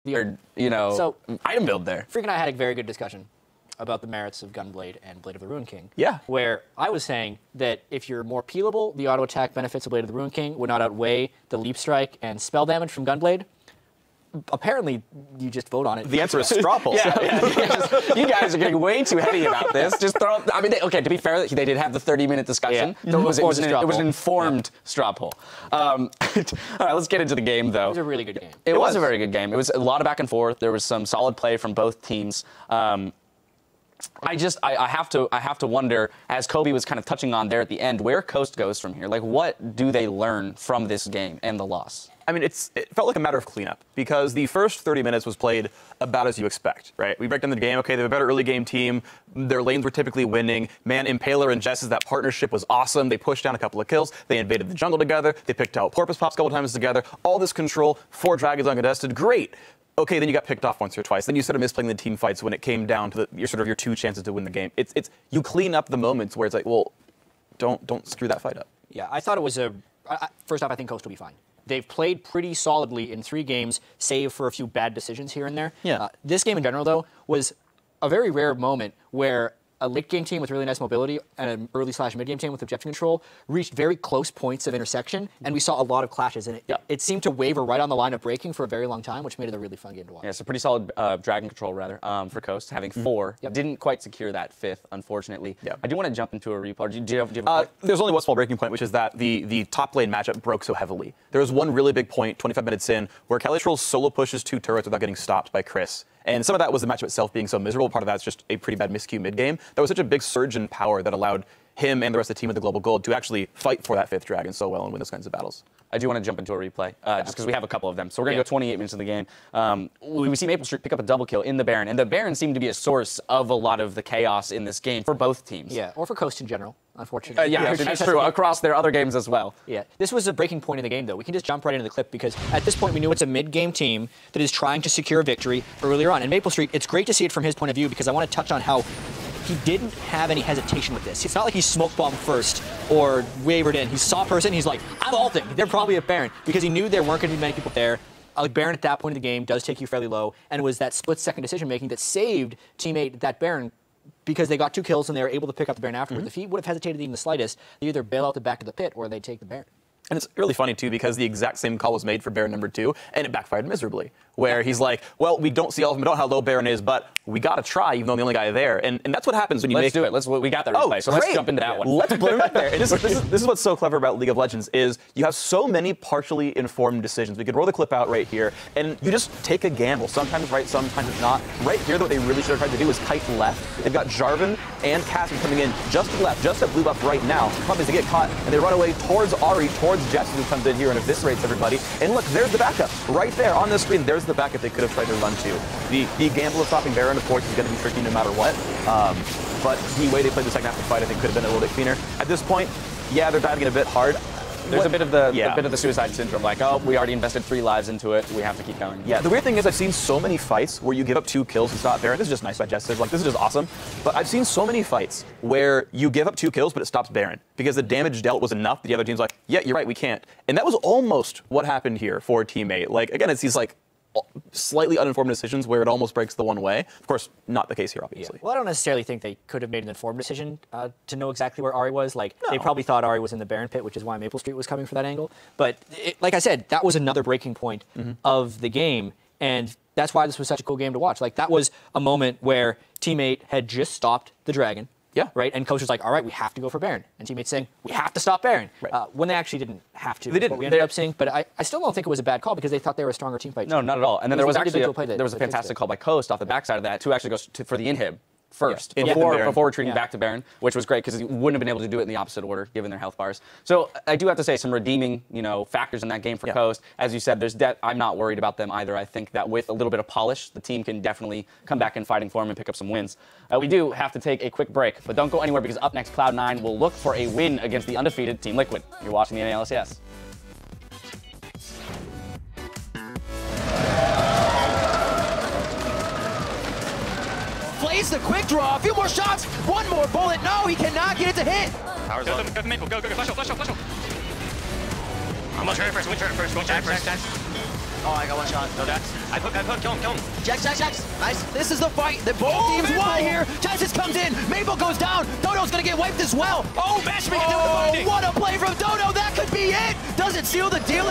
So item build there. Freak and I had a very good discussion about the merits of Gunblade and Blade of the Ruined King. Yeah. Where I was saying that if you're more peelable, the auto attack benefits of Blade of the Ruined King would not outweigh the leap strike and spell damage from Gunblade. Apparently, you just vote on it. The answer is straw poll. You guys are getting way too heady about this. Just throw. I mean, okay. To be fair, they did have the 30-minute discussion. Yeah. It was an informed straw poll. All right, let's get into the game, though. It was a really good game. It was a very good game. It was a lot of back and forth. There was some solid play from both teams. I have to wonder, as Kobe was kind of touching on there at the end, where Coast goes from here. Like, what do they learn from this game and the loss? I mean, it felt like a matter of cleanup because the first 30 minutes was played about as you expect, right? We break down the game. Okay, they have a better early game team. Their lanes were typically winning. Man, Impaler and Jess's, that partnership was awesome. They pushed down a couple of kills. They invaded the jungle together. They picked out Porpoise Pops a couple times together. All this control, 4 dragons uncontested. Great. Okay, then you got picked off once or twice. Then you started misplaying the team fights when it came down to your 2 chances to win the game. It's you clean up the moments where it's like, well, don't screw that fight up. Yeah, I thought it was first off, I think Coast will be fine. They've played pretty solidly in 3 games, save for a few bad decisions here and there. Yeah. This game in general, though, was a very rare moment where a late-game team with really nice mobility and an early/mid-game team with objective control reached very close points of intersection, and we saw a lot of clashes, and it seemed to waver right on the line of breaking for a very long time, which made it a really fun game to watch. Yeah, so pretty solid dragon control, rather, for Coast, having 4. Yep. Didn't quite secure that 5th, unfortunately. Yeah. I do want to jump into a replay. Do you have a point? There's only one small breaking point, which is that the top lane matchup broke so heavily. There was one really big point, 25 minutes in, where Calitroll solo pushes 2 turrets without getting stopped by Chris. And some of that was the matchup itself being so miserable. Part of that's just a pretty bad miscue mid-game. That was such a big surge in power that allowed him and the rest of the team with the global gold to actually fight for that 5th dragon so well and win those kinds of battles. I do want to jump into a replay, just because we have a couple of them. So we're going to go 28 minutes of the game. We see Maple Street pick up a double kill in the Baron, and the Baron seemed to be a source of a lot of the chaos in this game for both teams. Yeah, or for Coast in general, unfortunately. Yeah, that's true, across their other games as well. Yeah, this was a breaking point in the game, though. We can just jump right into the clip because at this point we knew it's a mid-game team that is trying to secure a victory earlier on. And Maple Street, it's great to see it from his point of view because I want to touch on how he didn't have any hesitation with this. It's not like he smoke bombed first or wavered in. He saw a person, he's like, I'm ulting. They're probably a Baron because he knew there weren't going to be many people there. Baron at that point in the game does take you fairly low, and it was that split-second decision-making that saved teammate that Baron because they got 2 kills and they were able to pick up the Baron afterwards. If he would have hesitated even the slightest, they either bail out the back of the pit or they take the Baron. And it's really funny, too, because the exact same call was made for Baron number 2, and it backfired miserably, where he's like, well, we don't see all of them, we don't know how low Baron is, but we got to try, even though I'm the only guy there. And that's what happens when you Let's do it. We got that replay, so let's jump into that one. Let's put it right there. And this is what's so clever about League of Legends is you have so many partially informed decisions. We could roll the clip out right here, and you just take a gamble. Sometimes right, sometimes not. Right here, what they really should have tried to do is kite left. They've got Jarvan and Cassian coming in just to left, just at blue buff right now. The problem is they get caught, and they run away towards Ahri, towards Jesse, who comes in here and eviscerates everybody. And look, there's the backup. Right there on the screen, there's the backup they could have tried to run to. The gamble of stopping Baron, of course, is going to be tricky no matter what. But the way they played the second half of the fight, I think, could have been a little bit cleaner. At this point, yeah, they're diving in a bit hard. There's a bit of the suicide syndrome, like, oh, we already invested 3 lives into it, we have to keep going. Yeah, the weird thing is I've seen so many fights where you give up 2 kills and stop Baron. This is just nice by Jester. Like, this is just awesome. But I've seen so many fights where you give up 2 kills, but it stops Baron because the damage dealt was enough that the other team's like, yeah, you're right, we can't. And that was almost what happened here for teammate. Like, again, it's these, like, slightly uninformed decisions where it almost breaks the one way. Of course, not the case here, obviously. Yeah. Well, I don't necessarily think they could have made an informed decision to know exactly where Ahri was. Like, they probably thought Ahri was in the Baron pit, which is why Maple Street was coming for that angle. But like I said, that was another breaking point of the game, and that's why this was such a cool game to watch. Like, that was a moment where teammate had just stopped the dragon. Yeah. Right? And coach was like, all right, we have to go for Baron. And teammates saying, we have to stop Baron. Right. When they actually didn't have to. They didn't. What we ended up seeing. But I still don't think it was a bad call because they thought they were a stronger team fight. No, not at all. And then there was actually a a fantastic call by Coast off the backside of that to actually go for the inhib first Yeah. before retreating back to Baron, which was great because he wouldn't have been able to do it in the opposite order given their health bars. So I do have to say some redeeming, factors in that game for Coast. As you said, I'm not worried about them either. I think that with a little bit of polish, the team can definitely come back in fighting form and pick up some wins. We do have to take a quick break, but don't go anywhere because up next, Cloud9 will look for a win against the undefeated Team Liquid. You're watching the LCS. Plays the quick draw, a few more shots, one more bullet. No, he cannot get it to hit. Power's low. Go, Maple, go, flash out. I'm gonna turn it first, I'm gonna turn it first, go turn it first. Oh, I got one shot. No, Dex. I put, kill him. Jax. Nice. This is the fight that both teams want here. Genesis comes in. Maple goes down. Dodo's going to get wiped as well. Oh, matchmaking. Oh, what a play from Dodo. That could be it. Does it seal the deal?